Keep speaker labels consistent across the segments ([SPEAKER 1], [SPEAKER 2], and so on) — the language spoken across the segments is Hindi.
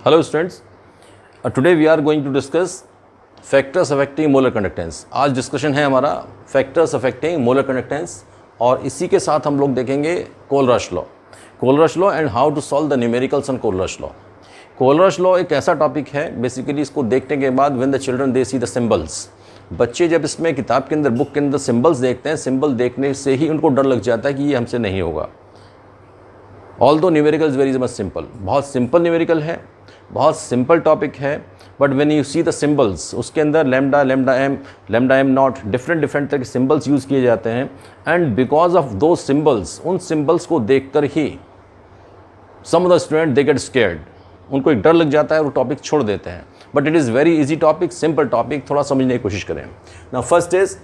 [SPEAKER 1] Hello students, today we are going to discuss factors affecting molar conductance. आज डिस्कशन है हमारा factors affecting molar conductance और इसी के साथ हम लोग देखेंगे Kohlrausch law and how to solve the numericals on Kohlrausch law. Kohlrausch law एक ऐसा टॉपिक है, बेसिकली इसको देखने के बाद when the children they see the symbols, बच्चे जब इसमें किताब के अंदर बुक के अंदर सिंबल्स देखते हैं, सिंबल देखने से ही उनको डर लग जाता है कि ये हमसे नहीं होगा. Although numerical is very much simple, बहुत सिंपल न्यूमेरिकल है, बहुत सिंपल टॉपिक है, but when you see the symbols उसके अंदर लैम्डा एम नॉट डिफरेंट तरह के सिंबल्स यूज़ किए जाते हैं. एंड बिकॉज ऑफ दो सिंबल्स, उन सिंबल्स को देखकर ही some of the student they get scared, उनको एक डर लग जाता है और वो टॉपिक छोड़ देते हैं. But it is very easy topic, simple topic, थोड़ा समझने की कोशिश करें. Now first is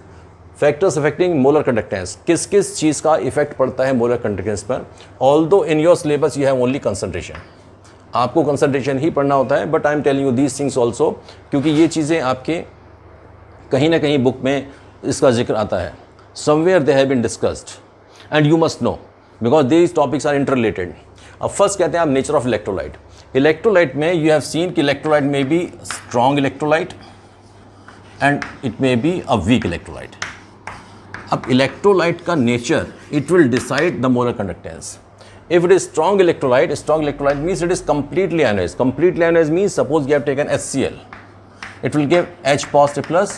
[SPEAKER 1] factors affecting molar conductance. किस किस चीज़ का इफेक्ट पड़ता है मोलर कंडक्टेंस पर. Although in your syllabus you have only concentration, आपको कंसंट्रेशन ही पढ़ना होता है, but I am telling you these things also, क्योंकि ये चीज़ें आपके कहीं ना कहीं बुक में इसका जिक्र आता है. Somewhere they have been discussed and you must know because these topics are interrelated. अब फर्स्ट कहते हैं आप नेचर ऑफ इलेक्ट्रोलाइट. इलेक्ट्रोलाइट में यू हैव सीन कि इलेक्ट्रोलाइट में be strong electrolyte and it may be a weak electrolyte. अब इलेक्ट्रोलाइट का nature it will decide the molar conductance. If it is strong electrolyte means it is completely ionized. Completely ionized means suppose you have taken HCl, it will give H positive plus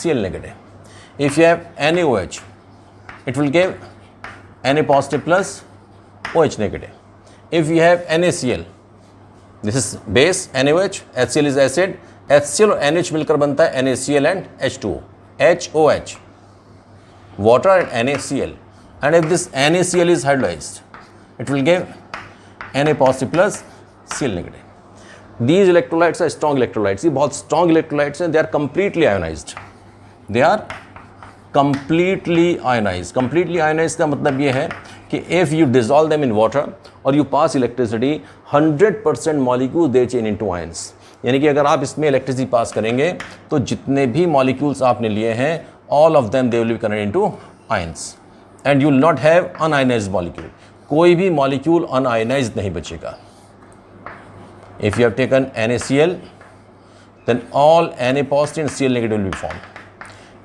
[SPEAKER 1] Cl negative. If you have NaOH, it will give Na positive plus OH negative. If you have NaCl, this is base NaOH, HCl is acid, HCl और NH मिलकर बनता है NaCl and H2O, HOH, water and NaCl. And if this NaCl is hydrolyzed, it will give Na positive plus Cl negative. These electrolytes are strong electrolytes. ये बहुत strong electrolytes हैं. They are completely ionized. They are completely ionized. Completely ionized का मतलब ये है कि if you dissolve them in water or you pass electricity, 100% molecules they change into ions. यानी कि अगर आप इसमें इलेक्ट्रिसिटी पास करेंगे तो जितने भी मॉलिक्यूल्स आपने लिए हैं, all of them they will be converted into ions. And you will not have unionized molecule. कोई भी मॉलिक्यूल अनआयनाइज्ड नहीं बचेगा. If you have taken NaCl, then all Na positive and Cl negative will be formed.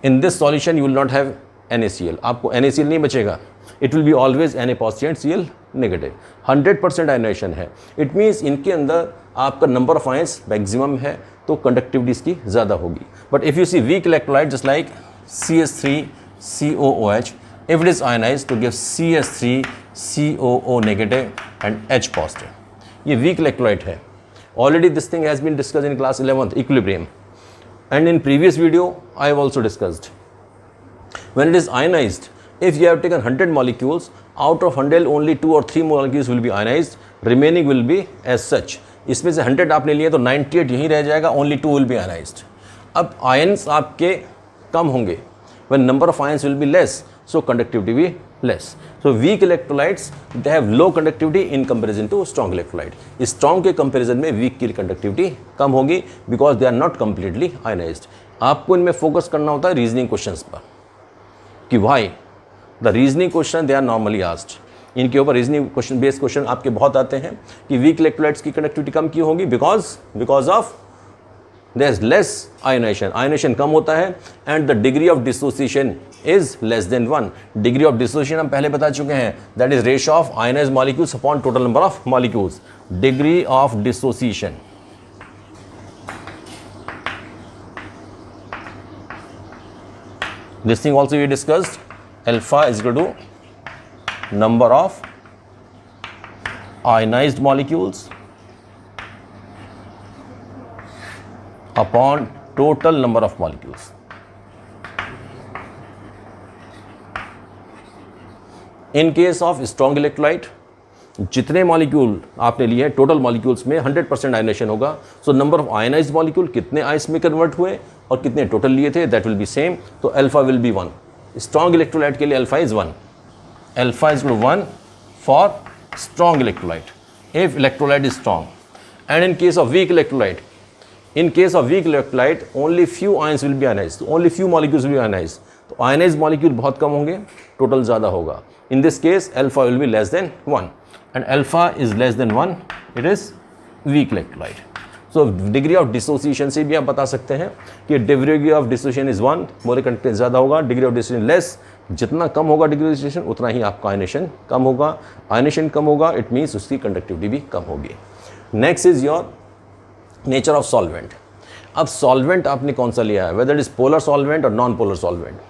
[SPEAKER 1] In this solution you will not have NaCl. आपको NaCl नहीं बचेगा. It will be always Na positive and Cl negative. 100% ionization है. इट मीन्स इनके अंदर आपका नंबर ऑफ आयंस मैक्सिमम है, तो कंडक्टिविटी इसकी ज़्यादा होगी. But if you see weak electrolyte just like CH3COOH, if it is ionized to give CH3COO negative and H positive. ये weak electrolyte है. Already this thing has been discussed in class 11th, equilibrium, and in previous video I have also discussed. When it is ionized, if you have taken 100 molecules, out of 100 only 2 or 3 molecules will be ionized, remaining will be as such. इसमें से 100 आपने लिए तो 98 यहीं रह जाएगा, only 2 will be ionized. अब ions आपके कम होंगे, when number of ions will be less, so conductivity will be less. So weak electrolytes they have low conductivity in comparison to strong electrolyte. Strong के comparison में weak की conductivity कम होगी because they are not completely ionized. आपको इनमें focus करना होता है reasoning questions पर कि why the reasoning question they are normally asked. इनके ऊपर reasoning question based question आपके बहुत आते हैं कि weak electrolytes की conductivity कम क्यों होगी, because of there is less ionization. Ionization कम होता है and the degree of dissociation is less than 1. Degree of dissociation हम पहले बता चुके हैं, that is ratio of ionized molecules upon total number of molecules. Degree of dissociation. This thing also we discussed. Alpha is equal to number of ionized molecules upon total number of molecules. In case of strong electrolyte, जितने मॉलिक्यूल आपने लिए हैं टोटल मॉलिक्यूल्स में 100% आयनाइजेशन होगा. So number of ionised molecule कितने आइस में कन्वर्ट हुए और कितने टोटल लिए थे, दैट विल बी सेम. तो alpha will be 1. Strong electrolyte के लिए alpha is 1. Alpha is 1 for strong electrolyte if electrolyte is strong. And in case of weak electrolyte, in case of weak electrolyte only few ions will be ionized, only few molecules will be ionized. तो ionized molecule बहुत कम होंगे, total ज़्यादा होगा. In this case alpha will be less than 1 and alpha is less than 1, it is weak electrolyte. So degree of dissociation से भी आप बता सकते हैं कि degree of dissociation is 1, molar conductance ज़्यादा होगा, डिग्री ऑफ डिसोसिएशन लेस, जितना कम होगा डिग्री ऑफ डिसोसिएशन उतना ही आपका आयनेशन कम होगा, आयनेशन कम होगा इट मीन्स उसकी कंडक्टिविटी भी कम होगी। Next is your nature of solvent. अब सॉल्वेंट आपने कौन सा लिया है, whether it is polar solvent और नॉन पोलर सॉल्वेंट।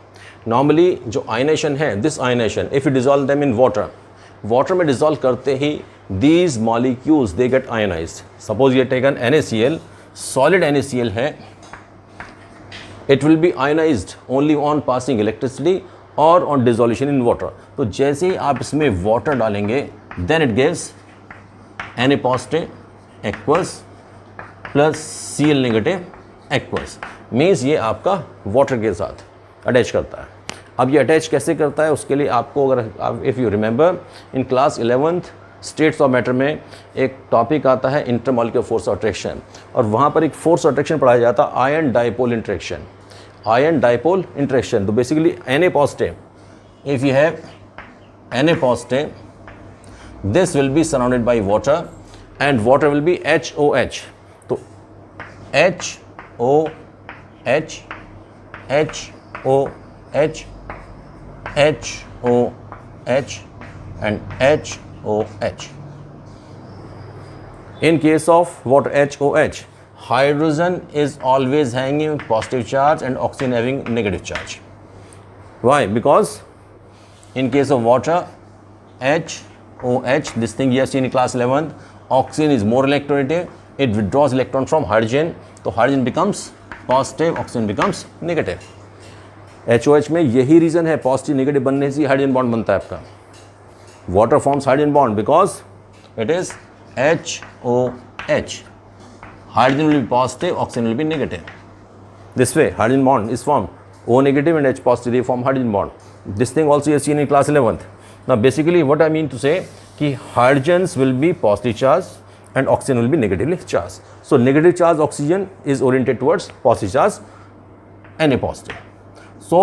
[SPEAKER 1] नॉर्मली जो आयनेशन है, this ionation if you dissolve them in water, water में डिजॉल्व करते ही these molecules they get ionised. Suppose ये टेकन NaCl, सॉलिड NaCl है, it will be ionised only on passing electricity और ऑन डिजोल्यूशन इन वाटर। तो जैसे ही आप इसमें वाटर डालेंगे then it gives Na positive aqueous plus Cl negative aqueous, means ये आपका वाटर के साथ अटैच करता है। अब ये अटैच कैसे करता है उसके लिए आपको अगर if you remember in class 11th states of matter में एक टॉपिक आता है इंटरमॉलिक्यूलर फोर्स ऑफ अट्रैक्शन, और वहाँ पर एक फोर्स ऑफ अट्रैक्शन पढ़ाया जाता है ion dipole interaction. Ion dipole interaction तो basically Na positive, if you have Na positive this will be surrounded by water and water will be HOH। तो HOH HOH HOH and HOH. In case of water HOH, hydrogen is always having positive charge and oxygen having negative charge. Why? Because in case of water HOH, this thing you have seen in class 11th, oxygen is more electronegative, it withdraws electron from hydrogen, so hydrogen becomes positive, oxygen becomes negative. HOH में यही रीज़न है पॉजिटिव नेगेटिव बनने से हाइड्रोजन बॉन्ड बनता है आपका। Water forms hydrogen bond because it is HOH। Hydrogen will be positive, oxygen will be negative. This way hydrogen bond is form O negative and H positive, they form hydrogen bond. This thing also you have seen in class 11th. Now basically what I mean to say कि hydrogens will be positive charge and oxygen will be negatively charged. So negative charge oxygen is oriented towards positive charge Na positive. So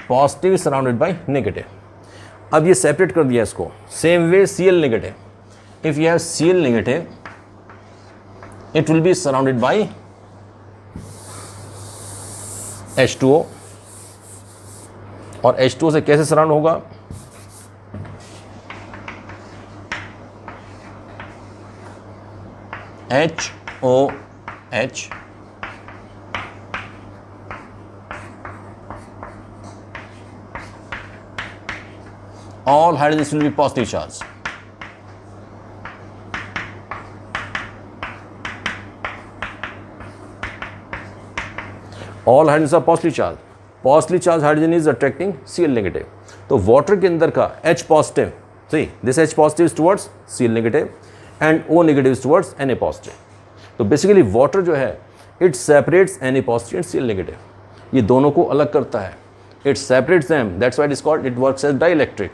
[SPEAKER 1] positive is surrounded by negative. अब ये सेपरेट कर दिया इसको। Same way Cl negative, if you have Cl negative it will be surrounded by H2O, और H2O से कैसे सराउंड होगा, HOH all hydrogens will be positive charge. All hydrogens are positive charge. Positively charged hydrogen is attracting Cl negative. तो वाटर के अंदर का H positive, see this H positive is towards Cl negative and O negative is towards Na positive. तो बेसिकली वाटर जो है it separates Na positive and Cl negative. ये दोनों को अलग करता है, it separates them, that's why it is called, it works as dielectric.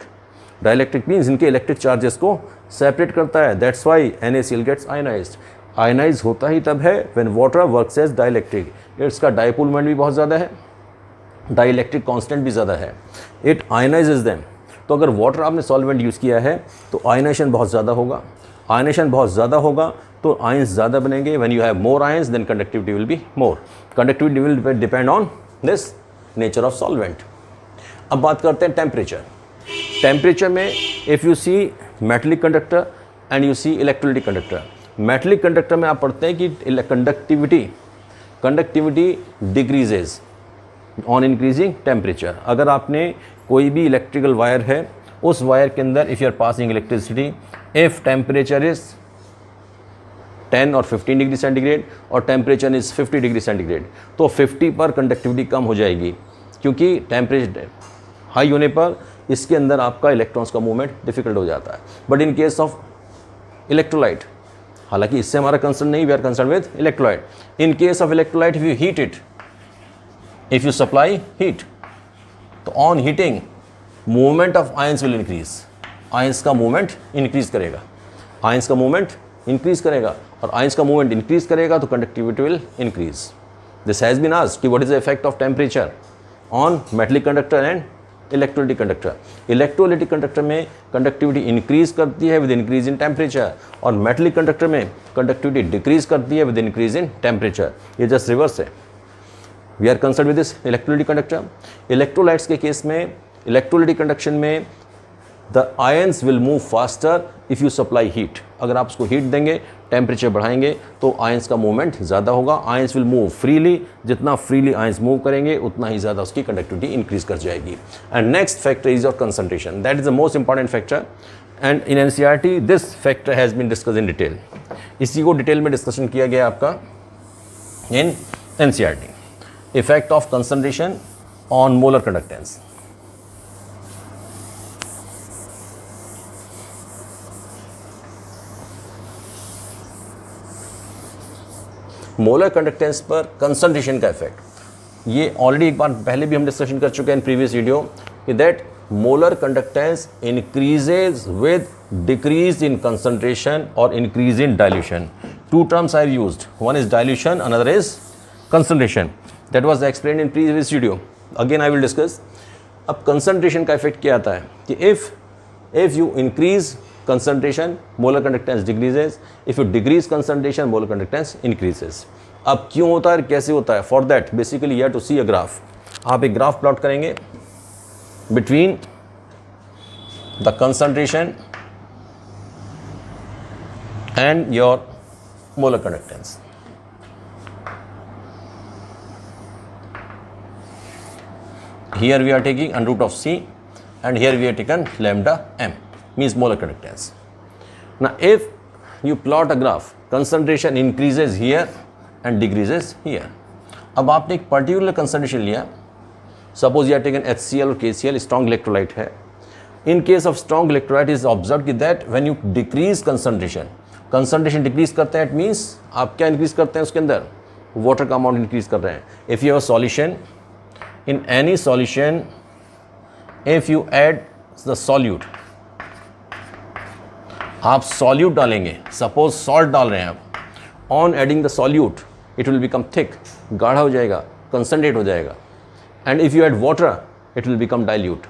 [SPEAKER 1] Dielectric means इनके इलेक्ट्रिक चार्जेस को सेपरेट करता है, that's why NaCl gets ionised. Ionise होता ही तब है when water works as dielectric, इसका डाइपोल मोमेंट भी बहुत ज़्यादा है, डाइलेक्ट्रिक कांस्टेंट भी ज़्यादा है, इट आयनाइजेज देम। तो अगर वाटर आपने सॉल्वेंट यूज़ किया है तो आयनेशन बहुत ज़्यादा होगा, आयनेशन बहुत ज़्यादा होगा तो आयंस ज़्यादा बनेंगे। When you have more ions then conductivity will be more, conductivity will depend on this nature of solvent. अब बात करते हैं टेम्परेचर। टेम्परेचर में if you see metallic conductor and you see electrolytic conductor, metallic conductor में आप पढ़ते हैं कि conductivity decreases on increasing temperature. अगर आपने कोई भी इलेक्ट्रिकल वायर है, उस वायर के अंदर if you are passing electricity, if temperature is 10 और 15 डिग्री सेंटीग्रेड और टेम्परेचर इज़ 50 डिग्री सेंटीग्रेड, तो 50 पर कंडक्टिविटी कम हो जाएगी, क्योंकि टेम्परेचर हाई होने पर इसके अंदर आपका इलेक्ट्रॉन्स का मूवमेंट डिफिकल्ट हो जाता है। But in case of electrolyte, हालांकि इससे हमारा कंसर्न नहीं, we are concern with electrolyte. In case of electrolyte if you heat it, if you supply heat, तो on heating movement of ions will increase, ions का मूवमेंट इंक्रीज करेगा, आयंस का मूवमेंट इंक्रीज करेगा, और आयंस का मूवमेंट इंक्रीज करेगा तो conductivity will increase. This has been asked कि what is the effect of temperature on metallic conductor and electrolytic conductor. Electrolytic conductor में कंडक्टिविटी इंक्रीज करती है विद इंक्रीज इन टेम्परेचर, और मेटलिक कंडक्टर में कंडक्टिविटी डिक्रीज करती है विद इंक्रीज इन टेम्परेचर। ये जस्ट रिवर्स है। We are concern with this electrolytic conductor. Electrolytes के केस में, इलेक्ट्रोलाइटिक कंडक्शन में the ions will move faster if you supply heat. अगर आप उसको हीट देंगे, टेम्परेचर बढ़ाएंगे, तो आयंस का मूवमेंट ज़्यादा होगा। आयंस विल मूव फ्रीली, जितना फ्रीली आयंस मूव करेंगे उतना ही ज़्यादा उसकी कंडक्टिविटी इंक्रीज कर जाएगी। And next factor is your concentration, that is the most important factor. And in NCERT this factor has been discuss in detail. इसी को डिटेल में डिस्कशन किया गया आपका in NCERT. Effect of concentration on molar conductance. Molar conductance पर कंसंट्रेशन का इफेक्ट, ये ऑलरेडी एक बार पहले भी हम डिस्कशन कर चुके हैं इन प्रीवियस वीडियो कि that molar conductance increases with decrease in concentration और increase in dilution. Two terms are used, one is dilution, another is concentration. That was explained in previous video, again I will discuss. अब कंसंट्रेशन का इफेक्ट क्या आता है कि if you increase concentration, molar conductance decreases. If you decrease concentration, molar conductance increases. अब क्यों होता है, कैसे होता है? For that basically you have to see a graph. आप एक ग्राफ प्लॉट करेंगे between the concentration and your molar conductance. Here we are taking under root of C and here we have taken lambda m. Means molar conductance. Now if you plot a graph, concentration increases here and decreases here. अब आपने एक particular concentration लिया, suppose you have taken HCl or KCl, strong electrolyte है. In case of strong electrolyte is observed कि that when you decrease concentration decrease करते हैं, it means आप क्या increase करते हैं उसके अंदर? Water का amount increase कर रहे हैं. If you have a solution, in any solution, if you add the solute, आप सॉल्यूट डालेंगे, सपोज सॉल्ट डाल रहे हैं आप, on adding the solute it will become thick, गाढ़ा हो जाएगा, कंसनट्रेट हो जाएगा। And if you add water it will become dilute.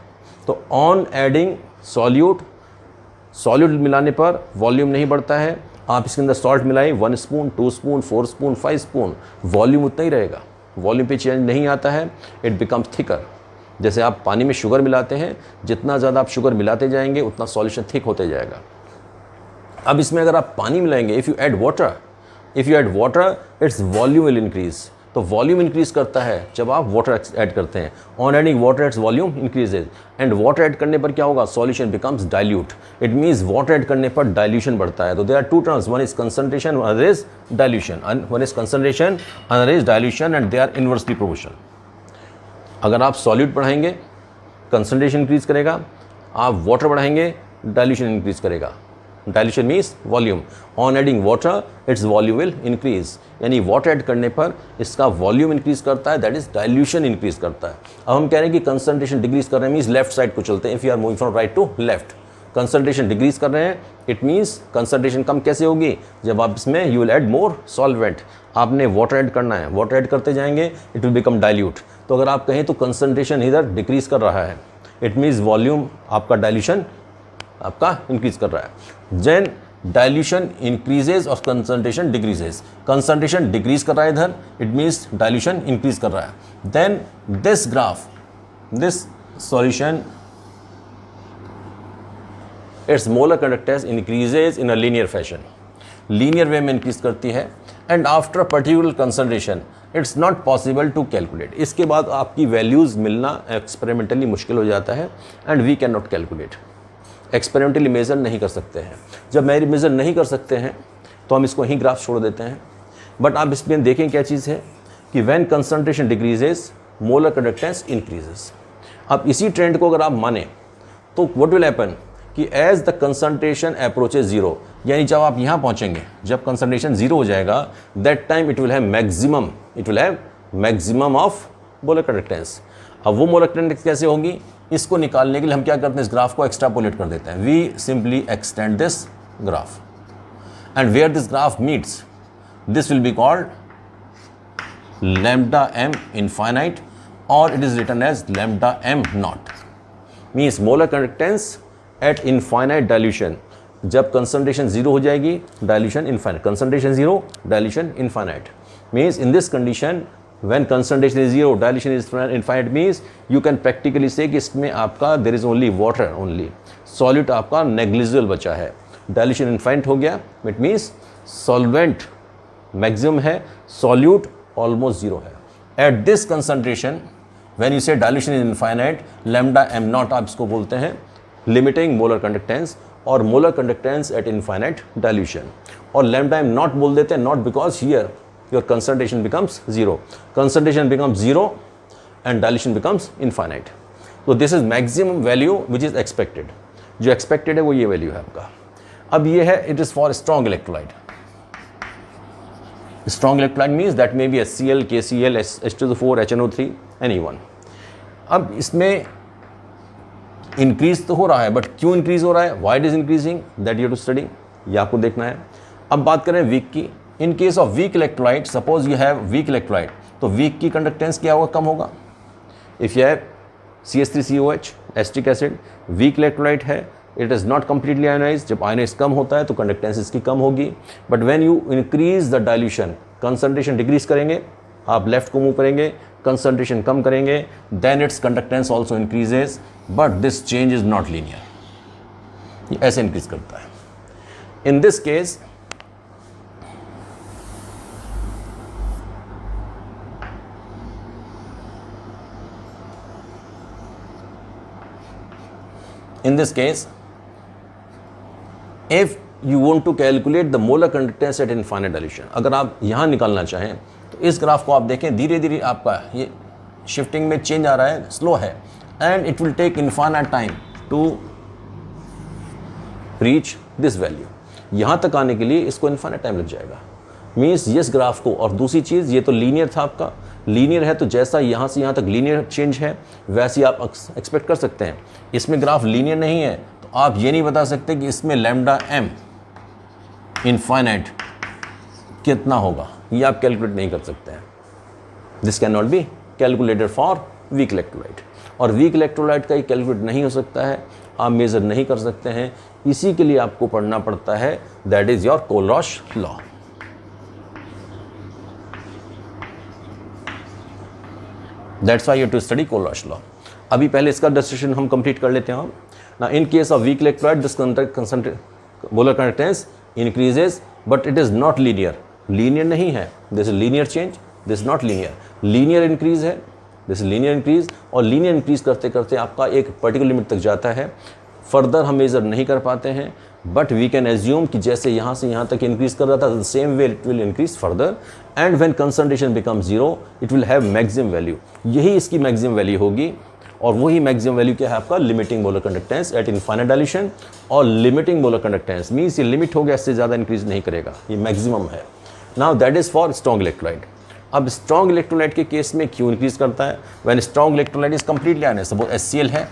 [SPEAKER 1] तो ऑन एडिंग सॉल्यूट मिलाने पर वॉल्यूम नहीं बढ़ता है। आप इसके अंदर सॉल्ट मिलाएं 1 spoon, 2 spoon, 4 spoon, 5 spoon, volume उतना ही रहेगा, वॉल्यूम पे चेंज नहीं आता है। It becomes thicker. जैसे आप पानी में शुगर मिलाते हैं, जितना ज़्यादा आप शुगर मिलाते जाएंगे उतना सॉल्यूशन थिक होते जाएगा। अब इसमें अगर आप पानी मिलाएंगे, if you add water its volume will increase. तो वॉल्यूम इंक्रीज करता है जब आप वाटर ऐड करते हैं। On adding water its volume increases, and water add करने पर क्या होगा? Solution becomes dilute. It means water add करने पर डाइल्यूशन बढ़ता है। तो there are two terms, one is concentration, other is dilution. One is concentration, other is dilution, and they are inversely proportional. अगर आप सॉल्यूट बढ़ाएंगे कंसंट्रेशन इंक्रीज करेगा, आप वाटर बढ़ाएंगे डाइल्यूशन इंक्रीज करेगा। Dilution means volume. On adding water its volume will increase, यानी वाटर ऐड करने पर इसका वॉल्यूम इंक्रीज करता है, दैट इज डाइल्यूशन इंक्रीज करता है। अब हम कह रहे हैं कि कंसंट्रेशन डिक्रीज कर रहे हैं, मीन्स लेफ्ट साइड को चलते हैं। If you are moving from right to left, concentration decrease कर रहे हैं, इट मीन्स कंसंट्रेशन कम कैसे होगी? जब आप इसमें you will add more solvent, आपने वाटर ऐड करना है, वाटर ऐड करते जाएंगे इट विल बिकम डाइल्यूट। तो अगर आप कहें तो कंसंट्रेशन इधर डिक्रीज कर रहा है, इट मीन्स वॉल्यूम आपका डाइल्यूशन आपका इंक्रीज कर रहा है। देन डाइल्यूशन इंक्रीजेज और कंसंट्रेशन डिक्रीजेज। कंसंट्रेशन डिक्रीज कर रहा है इधर, इट मीन्स डाइल्यूशन इंक्रीज कर रहा है। Then this graph, this solution, its molar conductance increases in a linear fashion, linear way में इंक्रीज करती है। And after particular concentration it's not possible to calculate. इसके बाद आपकी वैल्यूज़ मिलना एक्सपेरिमेंटली मुश्किल हो जाता है, and we can not calculate. Experimentally measure नहीं कर सकते हैं। जब मेज़र नहीं कर सकते हैं तो हम इसको ही ग्राफ छोड़ देते हैं। बट आप इसमें देखें क्या चीज़ है कि when concentration decreases molar conductance increases. अब इसी ट्रेंड को अगर आप माने तो व्हाट विल हैपन कि as the concentration approaches zero, यानी जब आप यहाँ पहुँचेंगे, जब कंसंट्रेशन जीरो हो जाएगा, that time it will have maximum of molar conductance. अब वो मोलर कंडक्टेंस कैसे होगी, इसको निकालने के लिए हम क्या करते हैं, इस ग्राफ को एक्सट्रापोलेट कर देते हैं। We simply extend this graph, and where this graph meets this will be called lambda m infinite, or it is written as lambda m naught. Means molar conductance at infinite dilution, जब कंसंट्रेशन जीरो हो जाएगी dilution infinite, concentration zero dilution infinite. Means in this condition when concentration is zero, dilution is infinite, means you can practically say कि इसमें आपका there is only water only, solute आपका negligible बचा है। dilution infinite हो गया, it means solvent maximum है, solute almost zero है। at this concentration when you say dilution is infinite, lambda m naught आप इसको बोलते हैं limiting molar conductance और molar conductance at infinite dilution, और lambda m naught बोल देते हैं not because here your concentration becomes zero, concentration becomes zero and dilution becomes infinite। so this is maximum value which is expected, जो expected है वो ये value है आपका। अब ये है it is for strong electrolyte, strong electrolyte means that may be HCl, KCl, H2O4, HNO3, any one। अब इसमें increase तो हो रहा है, but क्यों increase हो रहा है, why it is increasing, that you have to study, ये आपको देखना है। अब बात करें weak की, in case of weak electrolyte, suppose you have weak electrolyte, तो वीक की कंडक्टेंस क्या होगा, कम होगा। If you have CH3COH acetic acid, weak electrolyte है, it is not completely ionise, जब आयनाइज कम होता है तो कंडक्टेंस इसकी कम होगी। But when you increase the dilution, concentration decrease करेंगे, आप लेफ्ट को मूव करेंगे, कंसंट्रेशन कम करेंगे, then its conductance also increases, but this change is not linear, ये ऐसे इंक्रीज करता है। In this case in this case if you want to calculate the molar conductance at infinite dilution, अगर आप यहाँ निकालना चाहें तो इस ग्राफ को आप देखें, धीरे धीरे आपका ये शिफ्टिंग में चेंज आ रहा है, स्लो है, and it will take infinite time to reach this value. यहाँ तक आने के लिए इसको इनफाइनाइट टाइम लग जाएगा। मीन्स इस ग्राफ को, और दूसरी चीज़ ये तो लीनियर था आपका, लीनियर है तो जैसा यहाँ से यहाँ तक लीनियर चेंज है वैसे आप एक्सपेक्ट कर सकते हैं। इसमें ग्राफ लीनियर नहीं है तो आप ये नहीं बता सकते कि इसमें लैम्डा m इनफाइनाइट कितना होगा, ये आप कैलकुलेट नहीं कर सकते हैं। This can not be calculated for weak electrolyte, और वीक इलेक्ट्रोलाइट का ये कैलकुलेट नहीं हो सकता है, आप मेज़र नहीं कर सकते हैं। इसी के लिए आपको पढ़ना पड़ता है, that is your Kohlrausch law. That's why you have to study Kohlrausch law. अभी पहले इसका डिस्कशन हम कंप्लीट कर लेते हैं। ना in case of weak electrolyte this molar conductance increases, but it is not linear, linear नहीं है, this is linear change, this not linear, linear increase है, दिस लीनियर इंक्रीज, और लीनियर इंक्रीज करते करते आपका एक पर्टिकुलर लिमिट तक जाता है, फर्दर हम मेजर नहीं कर पाते हैं, बट वी कैन एज्यूम कि जैसे यहाँ से यहाँ तक इंक्रीज कर रहा था, the same way it will increase further, and when concentration become zero it will have maximum value, यही इसकी मैक्सिमम वैल्यू होगी। और वही मैक्सिमम वैल्यू क्या है आपका, limiting molar conductance at infinite dilution, और लिमिटिंग मोलर कंडक्टेंस मीन्स ये लिमिट हो गया, इससे ज़्यादा इंक्रीज नहीं करेगा, ये मैक्सिमम है। Now that is for strong electrolyte. अब स्ट्रॉन्ग इलेक्ट्रोलाइट के केस में क्यों इंक्रीज करता है, when strong electrolyte is completely ionised, suppose HCl है,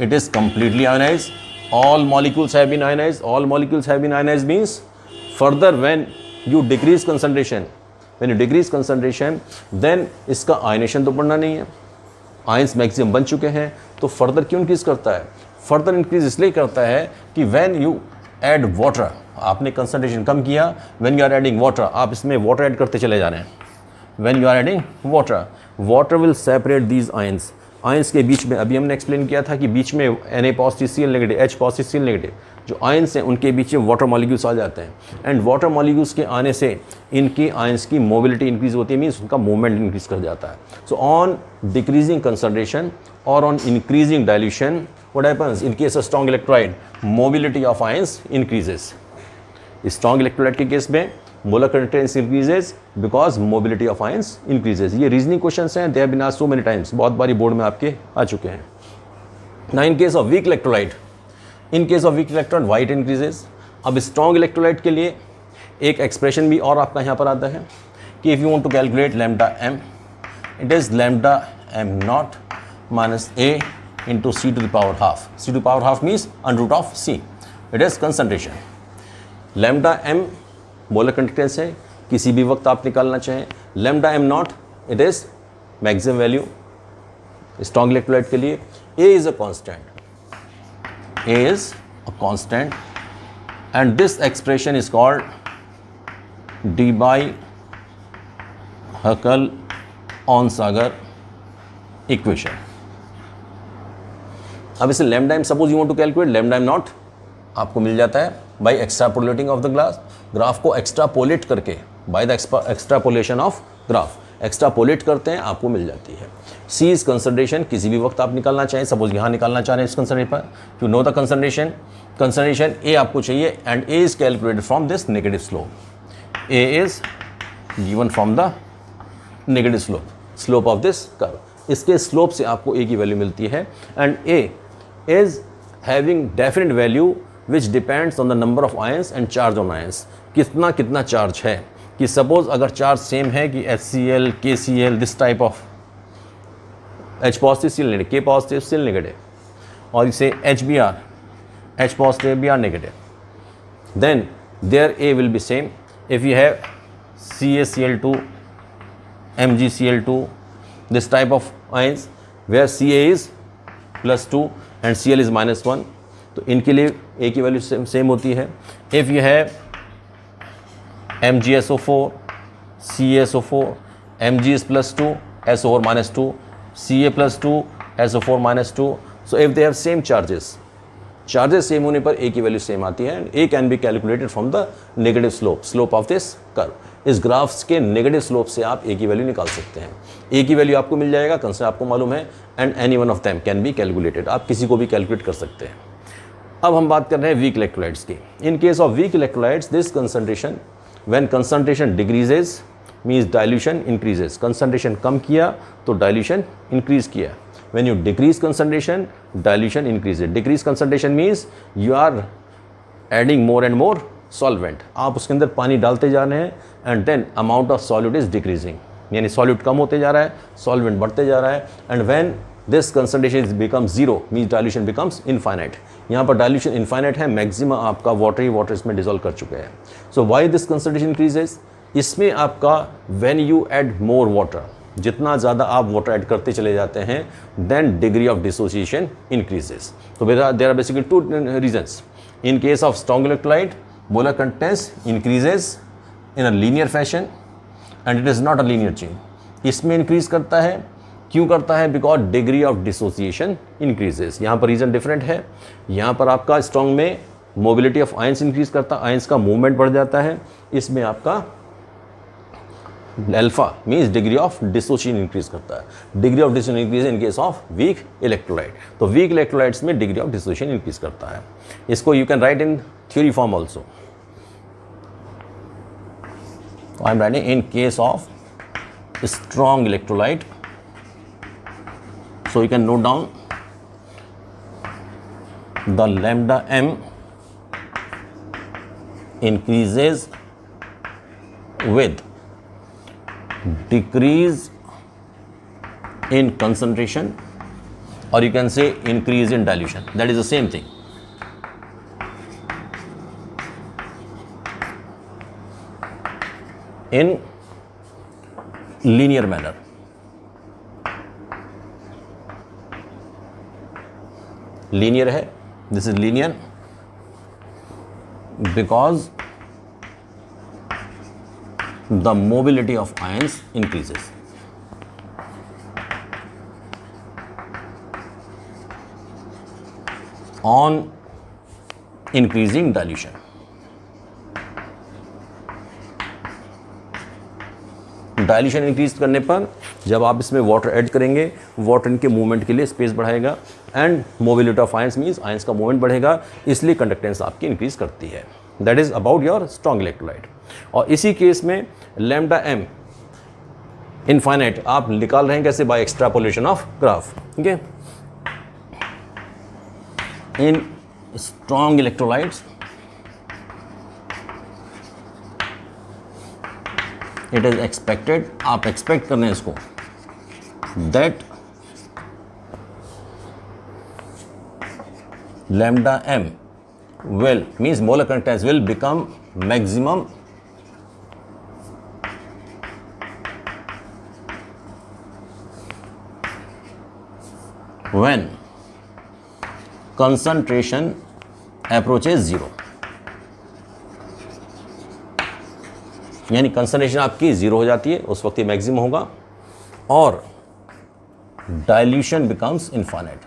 [SPEAKER 1] it is completely ionized, all molecules have been ionized, all molecules have been ionized means further when you decrease concentration, when you decrease concentration then इसका आयनेशन तो बढ़ना नहीं है, आयंस मैक्सिमम बन चुके हैं, तो फर्दर क्यों इंक्रीज करता है, फर्दर इंक्रीज इसलिए करता है कि व्हेन यू ऐड वाटर, आपने कंसंट्रेशन कम किया, when you are adding water, आप इसमें वाटर ऐड करते चले जा रहे हैं, when you are adding water, water will separate these ions, ions के बीच में, अभी हमने एक्सप्लेन किया था कि बीच में Na positive Cl negative, H positive Cl negative, जो आयंस हैं उनके बीच में वाटर मॉलिक्यूल्स आ जाते हैं, एंड वाटर मॉलिक्यूल्स के आने से इनकी आयंस की मोबिलिटी इंक्रीज होती है, मीन्स उनका मूवमेंट इंक्रीज कर जाता है। सो ऑन डिक्रीजिंग कंसंट्रेशन और on increasing dilution what happens, in case of strong electrolyte mobility of ions increases. Strong electrolyte के केस में molar conductance increases because mobility of ions increases. ये रीजनिंग क्वेश्चंस हैं, they have been asked so many times, बहुत बारी बोर्ड में आपके आ चुके हैं। ना in case of weak electrolyte, in case of weak electrolyte white increases. अब स्ट्रॉन्ग इलेक्ट्रोलाइट के लिए एक एक्सप्रेशन भी और आपका यहाँ पर आता है कि if you want to calculate lambda m, it is lambda m naught minus a into c to the power half, c to power half means under root of c, it is concentration. Lambda m molar conductance है, किसी भी वक्त आप निकालना चाहें। Lambda m naught it is maximum value strong electrolyte के लिए, A is a constant. A is a constant, and this expression is called Debye-Huckel-Onsager equation. अब इसे lambda M suppose you want to calculate lambda M naught आपको मिल जाता है by extrapolating of the graph को एक्स्ट्रापोलेट करके, by the extrapolation of graph extrapolate करते हैं आपको मिल जाती है। सी इज कंसंट्रेशन, किसी भी वक्त आप निकालना चाहें, सपोज यहाँ निकालना चाह रहे हैं इस कंसंट्रेशन पर, यू नो द कंसंट्रेशन ए आपको चाहिए and A is calculated from this negative slope. A is given from the negative slope of this curve. इसके स्लोप से आपको ए की वैल्यू मिलती है and A is having definite value which depends on the number of ions and charge on ions. कितना चार्ज है, कि सपोज अगर चार्ज सेम है कि HCl, KCl, this type of H positive Cl negative, K positive Cl negative, और इसे HBr, H positive Br negative, then their A will be same. If you have CaCl2, MgCl2, this type of ions where Ca is +2 and Cl is -1, तो इनके लिए A की वैल्यू सेम होती है। If you have MgSO4, CaSO4, Mg is +2, SO4 -2, Ca +2, SO4 -2, so if they have same charges same होने पर ए की वैल्यू सेम आती है and A can be calculated from the negative slope of this curve. इस ग्राफ्स के नेगेटिव स्लोप से आप ए की वैल्यू निकाल सकते हैं। ए की वैल्यू आपको मिल जाएगा, कंसेप्ट आपको मालूम है, and any one of them can be calculated, आप किसी को भी कैलकुलेट कर सकते हैं। अब हम बात कर रहे हैं वीक इलेक्ट्रोलाइट्स की। In case of weak electrolytes this concentration, when concentration decreases means dilution increases. Concentration कम किया तो डाइल्यूशन इंक्रीज किया। When you decrease concentration, dilution increases. Decrease concentration means you are adding more and more solvent. आप उसके अंदर पानी डालते जा रहे हैं and then amount of solute is decreasing. यानी solute कम होते जा रहा है, solvent बढ़ते जा रहा है, and when this concentration becomes zero means dilution becomes infinite. यहाँ पर dilution infinite है, maximum आपका water इसमें dissolve कर चुके हैं। So why this concentration increases? इसमें आपका when you add more water, जितना ज़्यादा आप वाटर ऐड करते चले जाते हैं then degree of dissociation increases. तो there are basically two reasons. In case of strong electrolyte molar conductance increases in a linear fashion and it is not a linear change. इसमें इंक्रीज करता है, क्यों करता है? Because degree of dissociation increases. यहाँ पर रीज़न डिफरेंट है। यहाँ पर आपका स्ट्रॉन्ग में मोबिलिटी ऑफ आयंस इंक्रीज करता है, आयंस का मूवमेंट बढ़ जाता है। इसमें आपका alpha means degree of dissociation increase करता है। Degree of dissociation increase in case of weak electrolyte. तो वीक इलेक्ट्रोलाइट्स में डिग्री ऑफ डिसोसिएशन इंक्रीज करता है। इसको you can write in theory form also. I am writing in case of strong electrolyte, so you can note down the lambda m increases with decrease in concentration, or you can say increase in dilution. That is the same thing. In linear manner. Linear है, this is linear because the mobility of ions increases. On increasing dilution. Dilution increase करने पर जब आप इसमें वाटर ऐड करेंगे, वाटर इनके मूवमेंट के लिए स्पेस बढ़ाएगा and mobility of ions means ions का मूवमेंट बढ़ेगा, इसलिए कंडक्टेंस आपकी इंक्रीज करती है। That is about your strong electrolyte. और इसी केस में लैम्डा m इनफाइनाइट आप निकाल रहे हैं कैसे? By extrapolation of graph. ठीक है, in strong electrolytes it is expected, आप एक्सपेक्ट कर रहे हैं इसको, that lambda m will means molar contents will become maximum when concentration approaches zero, यानी कंसंट्रेशन आपकी ज़ीरो हो जाती है, उस वक्त ये मैक्सिमम होगा, और dilution becomes infinite.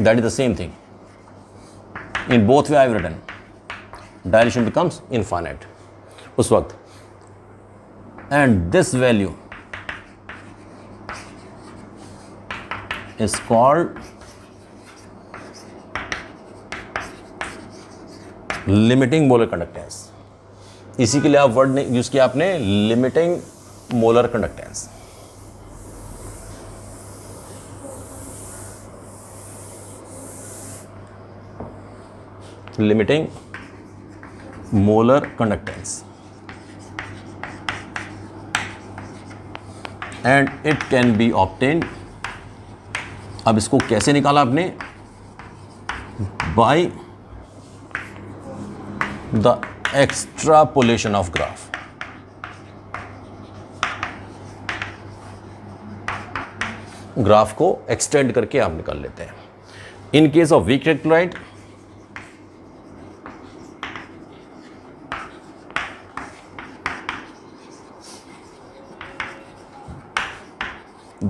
[SPEAKER 1] That is the same thing in both way I have written, dilution becomes infinite उस वक्त, and this value is called limiting molar conductance. इसी के लिए आप वर्ड यूज किया आपने, limiting molar conductance. Limiting molar conductance, and it can be obtained. अब इसको कैसे निकाला आपने? Bye the extrapolation of graph. Graph को एक्सटेंड करके आप निकाल लेते हैं। इन case of weak electrolyte,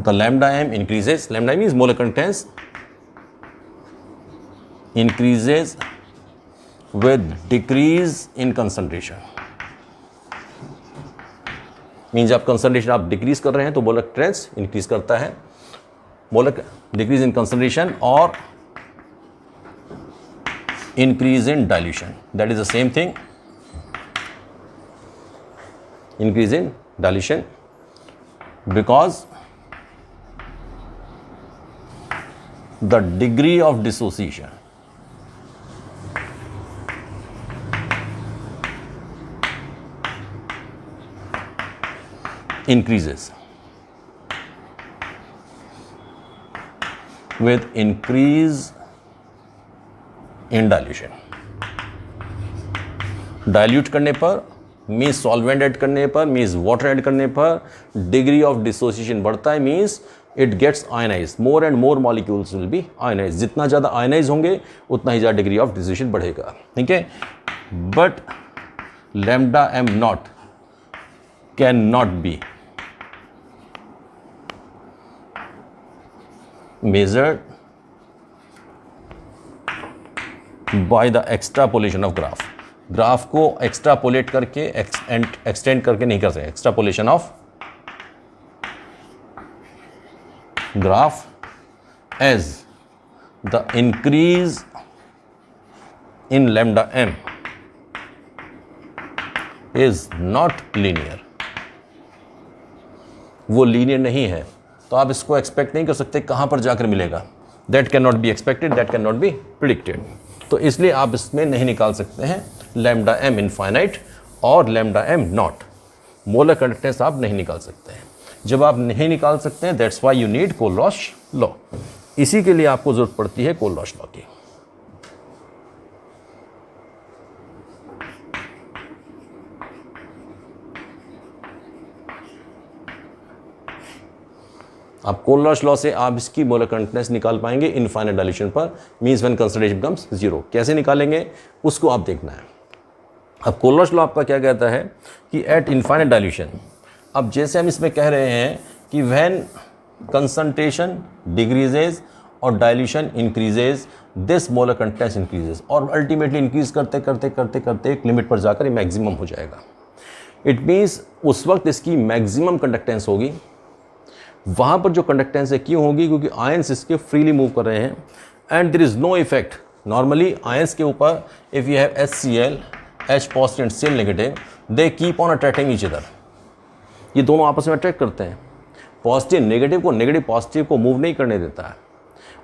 [SPEAKER 1] the lambda m increases, lambda m is molar contents, increases with decrease in concentration। Means आप कंसंट्रेशन आप डिक्रीज कर रहे हैं तो मोलर कंटेंस इंक्रीज करता है, मोलर डिक्रीज इन कंसंट्रेशन और increase in dilution, that is the same thing, increase in dilution, because the degree of dissociation increases with increase in dilution। Dilute करने पर मीन्स सॉल्वेंट ऐड करने पर, मीन्स वाटर ऐड करने पर डिग्री ऑफ डिसोसिएशन बढ़ता है, means it gets ionize, more and more molecules will be ionize. जितना ज़्यादा आयनाइज होंगे उतना ही ज़्यादा डिग्री ऑफ डिसोसिएशन बढ़ेगा, ठीक है। But lambda M naught can not be measured by the extrapolation of graph. Graph को एक्सट्रापोलेट करके एक्सटेंड करके नहीं कर सकते। Extrapolation of graph as the increase in lambda M is not linear, वो लीनियर नहीं है, तो आप इसको एक्सपेक्ट नहीं कर सकते कहां पर जाकर मिलेगा। That can not be expected, that can not B predicted. तो इसलिए आप इसमें नहीं निकाल सकते हैं लैम्डा एम इनफाइनाइट और lambda M not, molar conductance आप नहीं निकाल सकते हैं। जब आप नहीं निकाल सकते हैं, that's why you need Kohlrausch law. इसी के लिए आपको जरूरत पड़ती है कोलरॉश लॉ की। आप कोलरॉश लॉ से आप इसकी मोलर कंडक्टेंस निकाल पाएंगे इनफाइनाइट डाइल्यूशन पर, means when concentration becomes zero. कैसे निकालेंगे उसको आप देखना है। अब कोलरॉश लॉ आपका क्या कहता है कि एट इनफाइनाइट डाइल्यूशन, अब जैसे हम इसमें कह रहे हैं कि व्हेन कंसंट्रेशन डिक्रीजेज और dilution increases, this molar conductance increases, और अल्टीमेटली इंक्रीज करते करते करते करते एक लिमिट पर जाकर ये मैक्सिमम हो जाएगा। इट मीन्स उस वक्त इसकी मैक्सिमम कंडक्टेंस होगी। वहाँ पर जो कंडक्टेंस है क्यों होगी? क्योंकि आयंस इसके फ्रीली मूव कर रहे हैं and there is no effect. Normally ions के ऊपर if you have HCl, H positive and Cl negative, they keep on attracting each other. ये दोनों आपस में अट्रैक्ट करते हैं। पॉजिटिव नेगेटिव को, नेगेटिव पॉजिटिव को मूव नहीं करने देता है।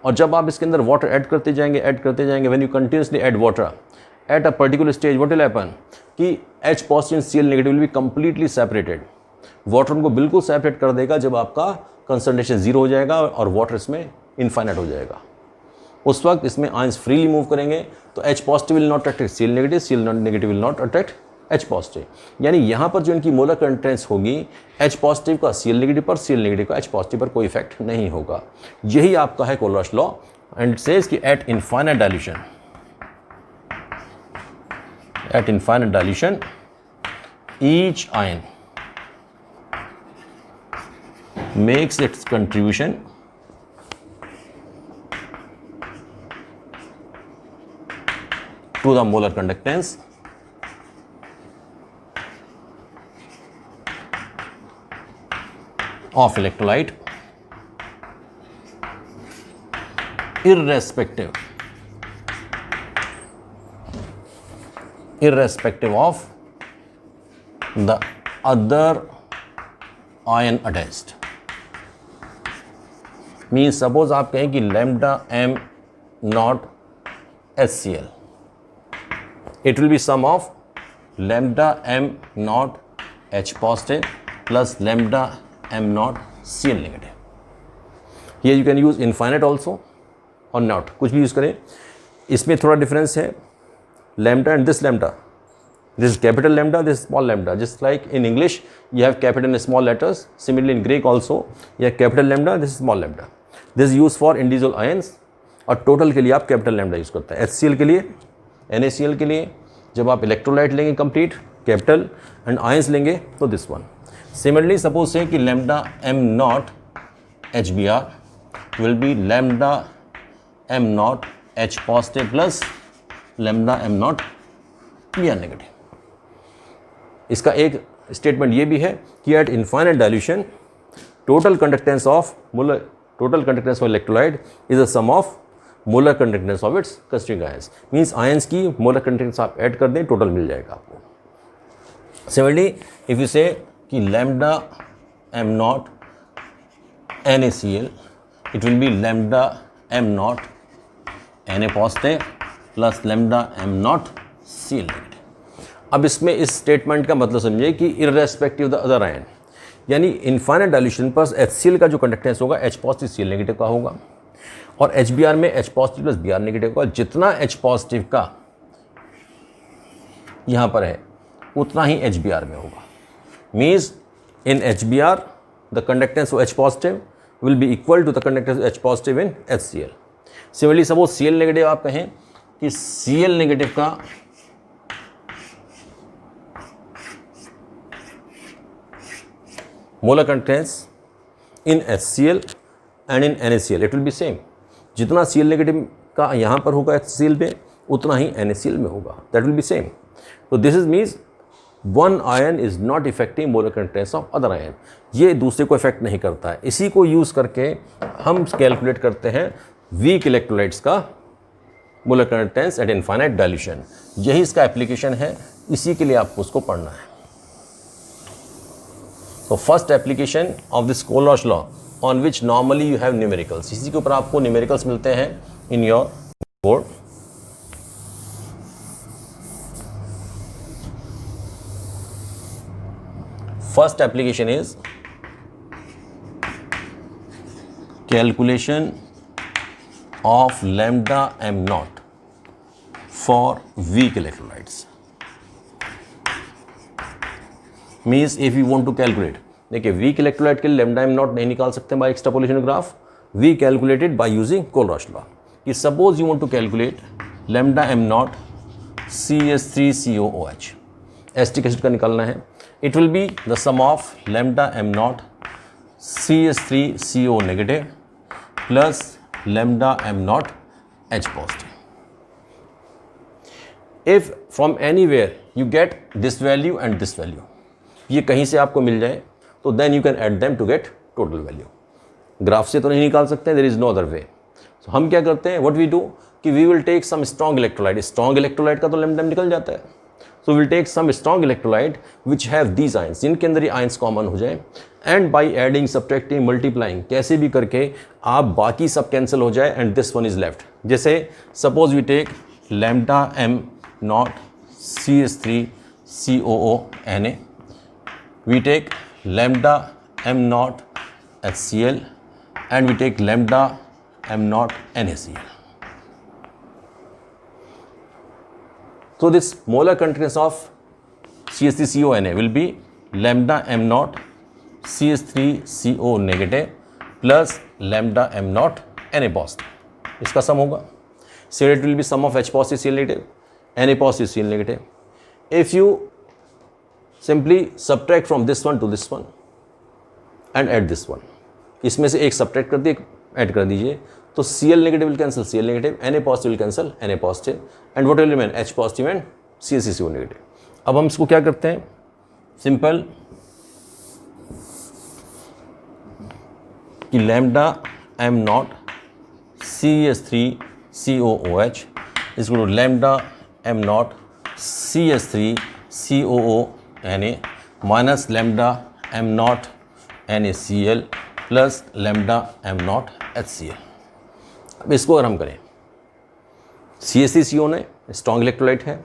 [SPEAKER 1] और जब आप इसके अंदर वाटर ऐड करते जाएंगे, when you continuously add water at a particular stage, what will happen कि H positive and Cl negative will be completely separated. Water उनको बिल्कुल सेपरेट कर देगा जब आपका कंसंट्रेशन जीरो हो जाएगा और वाटर इसमें इनफाइनाइट हो जाएगा। उस वक्त इसमें आयंस फ्रीली मूव करेंगे, तो H positive will not attract Cl negative, Cl negative will not attract H positive. यानी यहाँ पर जो इनकी मोलर कंडक्टेंस होगी, H पॉजिटिव का Cl नेगेटिव पर, Cl नेगेटिव का H पॉजिटिव पर कोई इफेक्ट नहीं होगा। यही आपका है Kohlrausch law. and it says कि at infinite dilution each ion makes its contribution to the molar conductance of electrolyte irrespective of the other ion attached. Means suppose आप कहें कि lambda M not HCl, it will be sum of lambda m naught H positive plus lambda m naught Cl negative. Here you can use infinite also or not, कुछ भी यूज़ करें. इसमें थोड़ा डिफरेंस है. Lambda and this lambda, this is capital lambda, this is small lambda. Just like in English you have capital and small letters, similarly in Greek also you have capital lambda, this is small lambda. This is used for individual ions. और टोटल के लिए आप कैपिटल लैम्डा यूज़ करते हैं. HCl के लिए, NaCl के लिए जब आप इलेक्ट्रोलाइट लेंगे कंप्लीट कैपिटल एंड आयंस लेंगे तो दिस वन. सिमिलरली सपोज से कि lambda M nought HBr will be lambda M nought H positive plus lambda M nought Br negative. इसका एक स्टेटमेंट ये भी है कि at infinite dilution total conductance of electrolyte is a sum of molar conductance of its constituting ions. Means ions की मोलर कंडक्टेंस आप ऐड कर दें, टोटल मिल जाएगा आपको. सिमिलरली इफ यू से कि lambda M not NaCl it will be lambda M not Na positive plus lambda M not Cl negative. अब इसमें इस स्टेटमेंट का मतलब समझिए कि इररेस्पेक्टिव द अदर आयन, यानी इनफाइनाइट डाइल्यूशन पर HCl का जो कंडक्टेंस होगा H पॉजिटिव Cl नेगेटिव का होगा और HBr में H positive plus Br negative का. जितना H पॉजिटिव का यहाँ पर है उतना ही HBr में होगा. Means in HBr the conductance of H positive will be equal to the conductance of H positive in HCl. Similarly suppose Cl negative आप कहें कि Cl नेगेटिव का molar conductance in HCl and in NaCl it will be same. जितना Cl नेगेटिव का यहाँ पर होगा HCl पे उतना ही NaCl में होगा. That will be same. तो this is means one ion is not affecting molar conductance of other ion. ये दूसरे को इफेक्ट नहीं करता है. इसी को यूज़ करके हम कैलकुलेट करते हैं वीक इलेक्ट्रोलाइट्स का molar conductance at infinite dilution. यही इसका एप्लीकेशन है, इसी के लिए आपको उसको पढ़ना है. तो first application of this Kohlrausch law on which normally you have numericals. इसी के ऊपर आपको न्यूमेरिकल्स मिलते हैं in your board. First application is calculation of lambda M nought for weak electrolytes. Means if you want to calculate, देखिए वीक इलेक्ट्रोलाइट के लिए लैम्डा एम नॉट नहीं निकाल सकते by extrapolation graph. We calculated by using Kohlrausch law. कि suppose you want to calculate lambda M not CH3COOH, acetic acid का निकालना है. It will be the sum of lambda M nought CH3CO negative plus lambda M nought H positive. If from anywhere you get this value and this value, ये कहीं से आपको मिल जाए तो then you can add them to get total value. Graph से तो नहीं निकाल सकते, there is no other way. So हम क्या करते हैं, व्हाट वी डू कि we will take some strong electrolyte. Strong electrolyte का तो लैम्डा निकल जाता है. So will take some strong electrolyte which have these ions, जिनके अंदर ये आयंस कॉमन हो जाए, and by adding subtracting multiplying कैसे भी करके आप बाकी सब कैंसिल हो जाए and this one is left. जैसे suppose we take lambda M nought CH3COO Na, we take lambda m naught HCl and we take lambda m naught NaCl. So this molar content of CH3CO Na will be lambda m naught CH3CO negative plus lambda m naught Na positive. इसका सम होगा. CL will be sum of H positive CL negative, Na positive CL negative. If you simply subtract from this one to this one and add this one, इसमें से एक subtract कर दिए, ऐड कर दीजिए, तो CL negative will cancel CL negative, Na positive will cancel Na positive, and what will remain? H positive and CaCO negative. अब हम इसको क्या करते हैं? सिंपल कि lambda m not CH3COOH is equal to lambda m naught CH3COO Na minus lambda m naught NaCl plus lambda m naught HCl. अब इसको अगर हम करें, CH3CO ने स्ट्रॉन्ग इलेक्ट्रोलाइट है,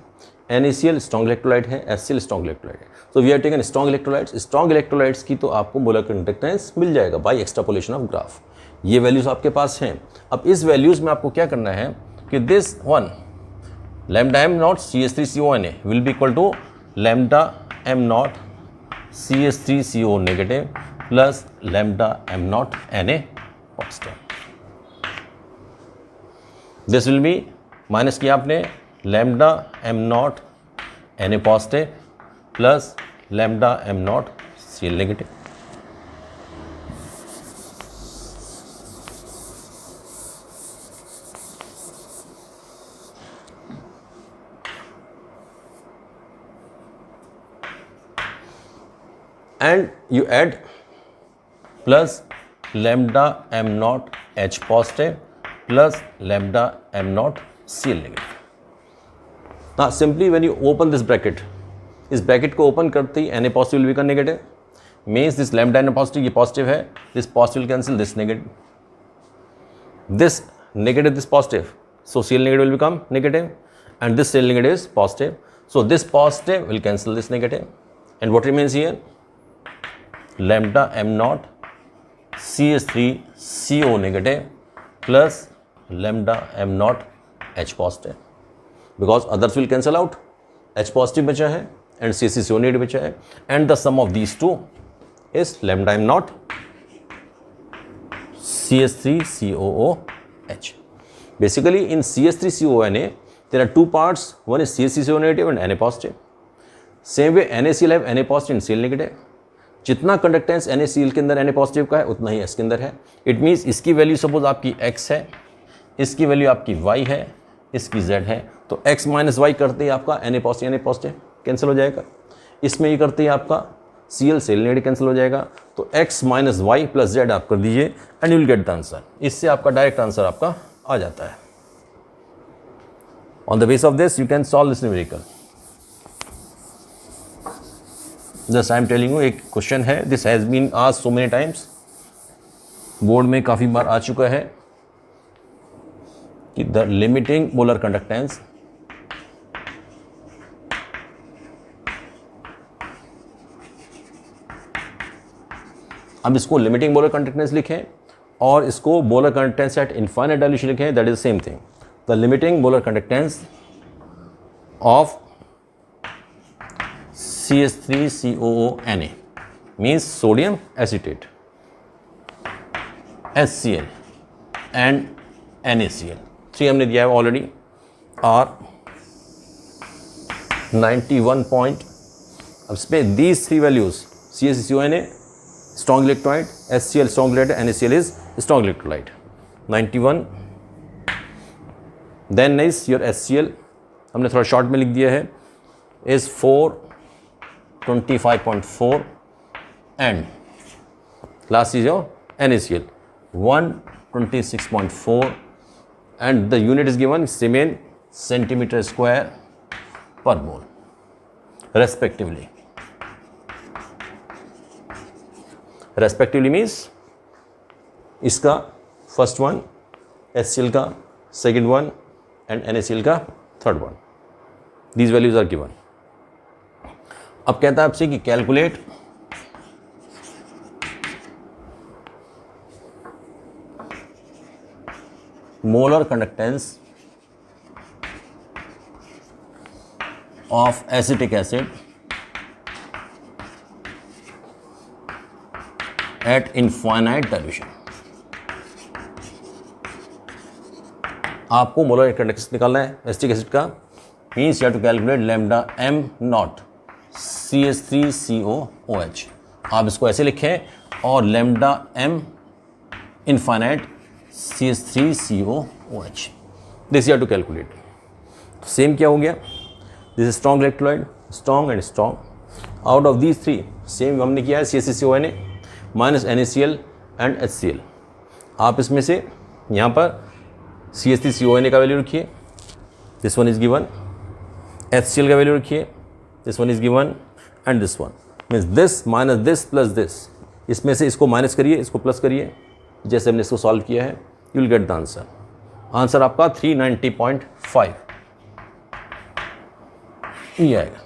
[SPEAKER 1] NaCl स्ट्रॉन्ग इलेक्ट्रोलाइट है, HCl स्ट्रॉन्ग इलेक्ट्रोलाइट है. So we are taken strong electrolytes. Strong electrolytes की तो आपको मोलर कंडक्टेंस मिल जाएगा बाय एक्सट्रापोलेशन ऑफ ग्राफ. ये वैल्यूज़ आपके पास हैं. अब इस वैल्यूज़ में आपको क्या करना है कि this one lambda m naught CH3CONA will be equal to lambda m naught CH3CO negative plus lambda m naught Na positive. This will be minus किया आपने lambda m naught Na positive plus lambda m naught Cl negative. and you add plus lambda m naught H positive plus lambda m naught Cl negative. Now simply when you open this bracket, इस ब्रैकेट को ओपन करते ही Na positive will become negative, means this lambda Na positive ये positive है, this positive will cancel this negative, this negative this positive, so Cl negative will become negative and this Cl negative is positive, so this positive will cancel this negative and what remains here? Lambda m naught CH3CO negative plus lambda m naught H positive, because others will cancel out. H positive बचा है and CH3CO negative बचा है and the sum of these two is lambda m naught CH3COOH. Basically in CH3CONA there are two parts, one is CH3CO negative and Na positive. Same way NaCl have Na positive and Cl negative. जितना कंडक्टेंस NaCl के अंदर Na पॉजिटिव का है उतना ही S के अंदर है. इट मीन्स इसकी वैल्यू सपोज आपकी X है, इसकी वैल्यू आपकी Y है, इसकी Z है, तो X माइनस Y करते ही आपका Na पॉजिटिव कैंसिल हो जाएगा. इसमें ये करते ही आपका Cl नेगेटिव कैंसिल हो जाएगा. तो X minus Y plus Z आप कर दीजिए and you will get the answer. इससे आपका डायरेक्ट आंसर आपका आ जाता है. On the base of this you can solve this numerical. Just I am telling you, एक क्वेश्चन है, this has been asked so many times, board में काफ़ी बार आ चुका है कि द लिमिटिंग मोलर कंडक्टेंस अब इसको लिमिटिंग मोलर कंडक्टेंस लिखें और इसको molar conductance at infinite dilution लिखें, that is the same thing. The limiting molar conductance of CH3COONA means sodium acetate, HCl and NaCl. 3 हमने दिया है ऑलरेडी. और 91 पॉइंट. अब इसमें these three values CH3CONA strong electrolyte, HCl strong electrolyte, NaCl is strong electrolyte. 91. Then is your HCl, हमने थोड़ा शॉर्ट में लिख दिया है, is 425.4 and last is your NaCl 126.4 and the unit is given remain centimeter square per mole respectively. Respectively means इसका फर्स्ट वन, HCl का सेकेंड वन एंड NaCl का third one. These values are given. अब कहता है आपसे कि calculate molar conductance of acetic acid at infinite dilution. आपको मोलर कंडक्टेंस निकालना है एसिटिक एसिड का, means you have to calculate lambda M not CH3COOH। आप इसको ऐसे लिखें, और lambda M infinite CH3COOH, this you have to calculate. Same क्या हो गया, this is strong electrolyte, strong and strong. Out of these three same हमने किया है CH3CONA minus NaCl and HCl। आप इसमें से यहाँ पर CH3CONA का वैल्यू रखिए, this one is given, HCl का वैल्यू रखिए, this one is given, and this one means this minus this plus this. इसमें से इसको माइनस करिए, इसको प्लस करिए, जैसे हमने इसको सॉल्व किया है, you will get the answer. Answer आपका 390.5 ये आएगा।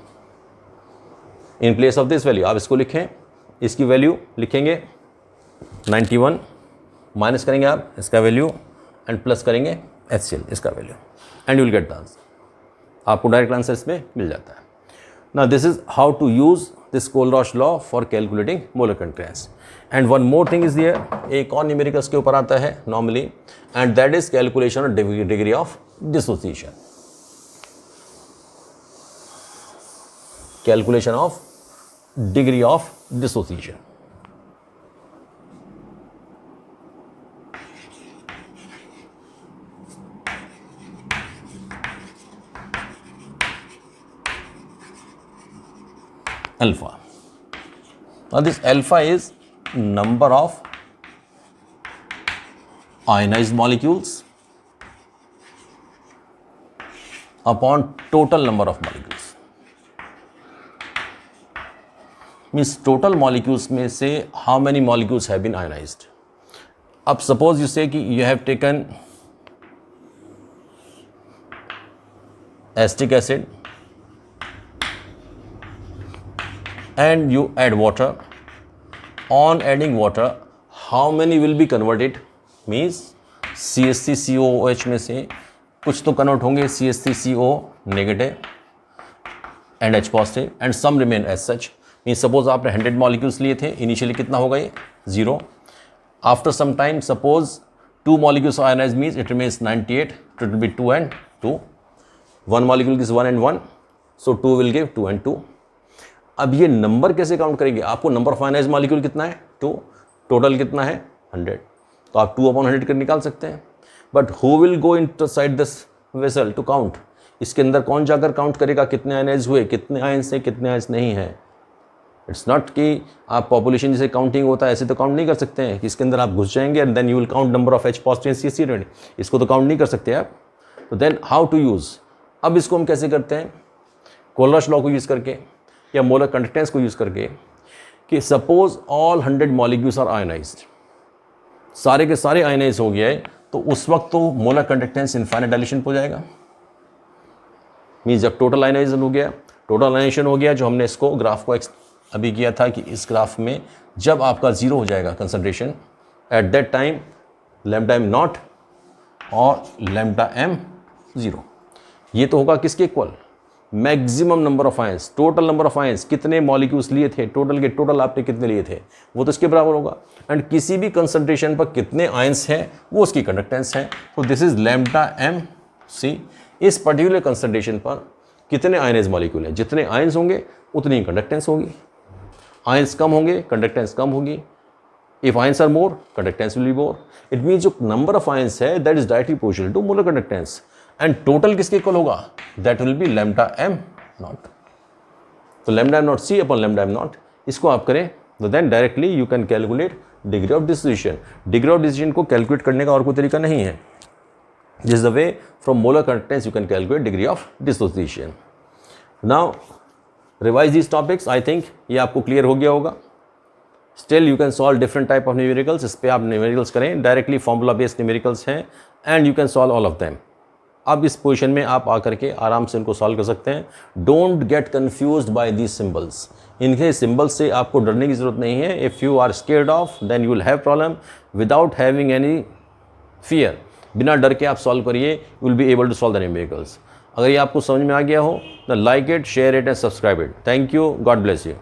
[SPEAKER 1] In place of this value आप इसको लिखें, इसकी वैल्यू लिखेंगे 91, माइनस करेंगे आप इसका वैल्यू एंड प्लस करेंगे HCl इसका value, and you will get the answer. आपको डायरेक्ट आंसर इसमें मिल जाता है। Now this is how to use this Kohlrausch law for calculating molar conductance. And one more thing is there, एक और न्यूमेरिकल्स के ऊपर आता है normally, and that is calculation of degree of dissociation. Calculation of degree of dissociation. Alpha. Now this alpha is number of ionized molecules upon total number of molecules. Means total molecules में से how many molecules have been ionized. अब suppose you say कि you have taken acetic acid and you add water. On adding water, how many will be converted? Means CH3COOH में से कुछ तो कन्वर्ट होंगे CH3CO negative and H positive, and some remain as such. Means suppose आपने 100 मॉलिक्यूल्स लिए थे, इनिशियली कितना होगा ये 0। After some time suppose 2 molecules ionize means it remains 98, it will be 2 and 2। 1 molecule is 1 and 1, so 2 will give 2 and 2। अब ये नंबर कैसे काउंट करेंगे? आपको नंबर ऑफ आयनाइज्ड मॉलिक्यूल कितना है 2, टोटल कितना है 100, तो आप 2/100 कर निकाल सकते हैं। But who will go inside this vessel to count? इसके अंदर कौन जाकर काउंट करेगा कितने आयनाइज हुए, कितने आयन्स हैं, कितने आयन्स नहीं है? इट्स नॉट कि आप पॉपुलेशन जैसे काउंटिंग होता है ऐसे तो काउंट नहीं कर सकते हैं कि इसके अंदर आप घुस जाएंगे and then you will count number of H positive CH3, इसको तो काउंट नहीं कर सकते आप। तो देन हाउ टू यूज़? अब इसको हम कैसे करते हैं? कोलरॉश लॉ को यूज़ करके या मोलर कंडक्टेंस को यूज़ करके, कि suppose all 100 molecules are ionized, सारे के सारे आयनाइज हो गया है, तो उस वक्त तो मोलर कंडक्टेंस इनफाइनाइट डायलेशन हो जाएगा। मीन्स जब टोटल आयनाइजेशन हो गया, टोटल आयनाइजेशन हो गया, जो हमने इसको ग्राफ को अभी किया था कि इस ग्राफ में जब आपका 0 हो जाएगा concentration, at that time lambda M not और लैम्डा एम 0, ये तो होगा किसके equal? Maximum number of ions, total number of ions, कितने मॉलिक्यूल्स लिए थे, टोटल के टोटल आपने कितने लिए थे, वो तो इसके बराबर होगा। एंड किसी भी कंसंट्रेशन पर कितने आयंस हैं वो उसकी कंडक्टेंस है। तो this is lambda M C. इस पर्टिकुलर कंसंट्रेशन पर कितने आयनाइज्ड मॉलिक्यूल हैं, जितने आयंस होंगे उतनी कंडक्टेंस होगी। आयंस कम होंगे, कंडक्टेंस कम होगी। If ions are more, conductance will be more. It means जो नंबर ऑफ आयंस है that is directly proportional to molar conductance, and total किसके इक्वल होगा? That will be lambda M nought. तो lambda M nought C upon lambda M nought, इसको आप करें तो then directly you can calculate degree of dissociation. Degree of dissociation को कैलकुलेट करने का और कोई तरीका नहीं है। This is the way from molar conductance you can calculate degree of dissociation. Now revise these topics. I think ये आपको क्लियर हो गया होगा। Still you can solve different type of numericals. इस पर आप न्यूमेरिकल्स करें, डायरेक्टली फॉर्मूला बेस्ड न्यूमेरिकल्स हैं, and you can solve all of them. अब इस पोजीशन में आप आकर के आराम से इनको सॉल्व कर सकते हैं। Don't get confused by these symbols. इनके सिंबल्स से आपको डरने की ज़रूरत नहीं है। If you are scared of then you will have problem. Without having any fear, बिना डर के आप सॉल्व करिए, you will be able to solve the numericals. अगर ये आपको समझ में आ गया हो तो like it, share it and subscribe it. Thank you, God bless you.